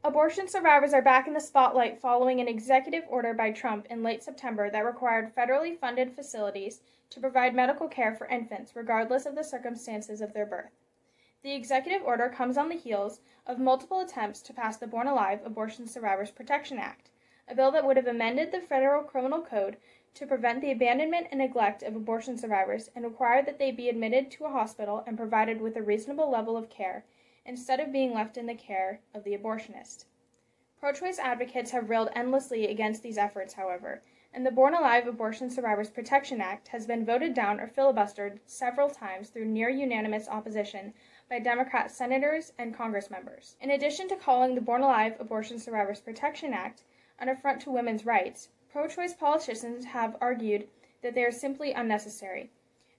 Abortion survivors are back in the spotlight following an executive order by Trump in late September that required federally funded facilities to provide medical care for infants regardless of the circumstances of their birth. The executive order comes on the heels of multiple attempts to pass the Born Alive Abortion Survivors Protection Act, a bill that would have amended the federal criminal code to prevent the abandonment and neglect of abortion survivors and required that they be admitted to a hospital and provided with a reasonable level of care instead of being left in the care of the abortionist. Pro-choice advocates have railed endlessly against these efforts, however, and the Born Alive Abortion Survivors Protection Act has been voted down or filibustered several times through near-unanimous opposition by Democrat senators and Congress members. In addition to calling the Born Alive Abortion Survivors Protection Act an affront to women's rights, pro-choice politicians have argued that they are simply unnecessary.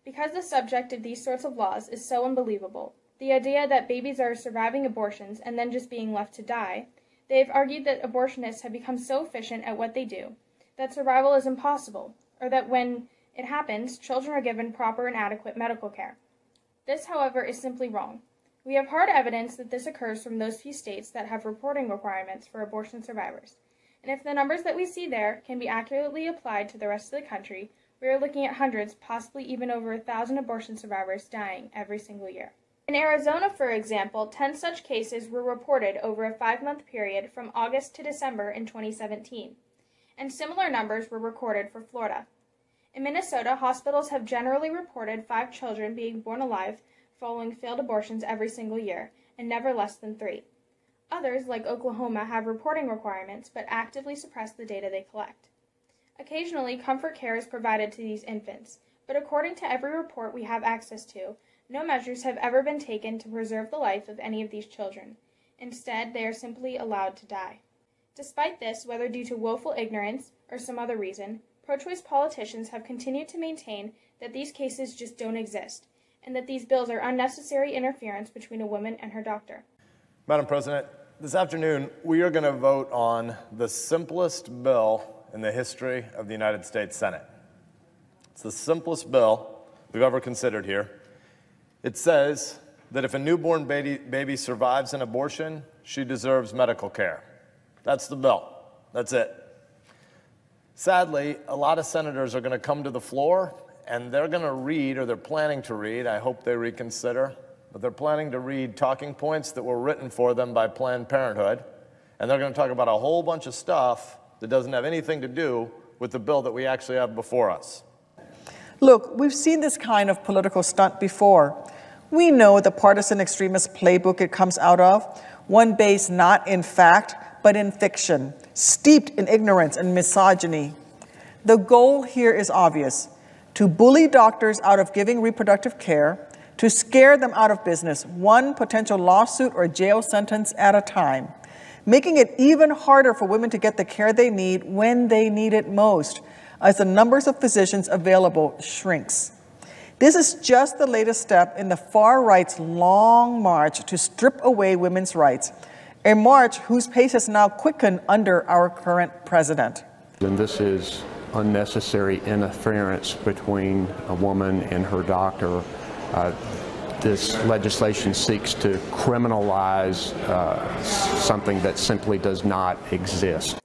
Because the subject of these sorts of laws is so unbelievable, the idea that babies are surviving abortions and then just being left to die, they have argued that abortionists have become so efficient at what they do that survival is impossible, or that when it happens, children are given proper and adequate medical care. This, however, is simply wrong. We have hard evidence that this occurs from those few states that have reporting requirements for abortion survivors, and if the numbers that we see there can be accurately applied to the rest of the country, we are looking at hundreds, possibly even over 1,000 abortion survivors dying every single year. In Arizona, for example, 10 such cases were reported over a 5-month period from August to December in 2017, and similar numbers were recorded for Florida. In Minnesota, hospitals have generally reported 5 children being born alive following failed abortions every single year, and never less than 3. Others, like Oklahoma, have reporting requirements but actively suppress the data they collect. Occasionally, comfort care is provided to these infants, but according to every report we have access to, no measures have ever been taken to preserve the life of any of these children. Instead, they are simply allowed to die. Despite this, whether due to woeful ignorance or some other reason, pro-choice politicians have continued to maintain that these cases just don't exist, and that these bills are unnecessary interference between a woman and her doctor. Madam President, this afternoon we are going to vote on the simplest bill in the history of the United States Senate. It's the simplest bill we've ever considered here. It says that if a newborn baby survives an abortion, she deserves medical care. That's the bill. That's it. Sadly, a lot of senators are going to come to the floor and they're going to read, or they're planning to read, I hope they reconsider, but they're planning to read talking points that were written for them by Planned Parenthood, and they're going to talk about a whole bunch of stuff that doesn't have anything to do with the bill that we actually have before us. Look, we've seen this kind of political stunt before. We know the partisan extremist playbook it comes out of, one based not in fact, but in fiction, steeped in ignorance and misogyny. The goal here is obvious: to bully doctors out of giving reproductive care, to scare them out of business, one potential lawsuit or jail sentence at a time, making it even harder for women to get the care they need when they need it most, as the numbers of physicians available shrinks. This is just the latest step in the far right's long march to strip away women's rights, a march whose pace has now quickened under our current president. And this is unnecessary interference between a woman and her doctor. This legislation seeks to criminalize something that simply does not exist.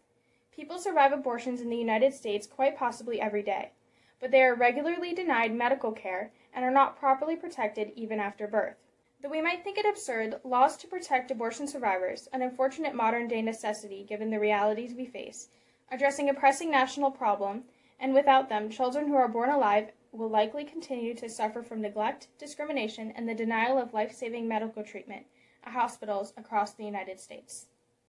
People survive abortions in the United States quite possibly every day, but they are regularly denied medical care and are not properly protected even after birth. Though we might think it absurd, laws to protect abortion survivors, an unfortunate modern-day necessity given the realities we face, addressing a pressing national problem, and without them, children who are born alive will likely continue to suffer from neglect, discrimination, and the denial of life-saving medical treatment at hospitals across the United States.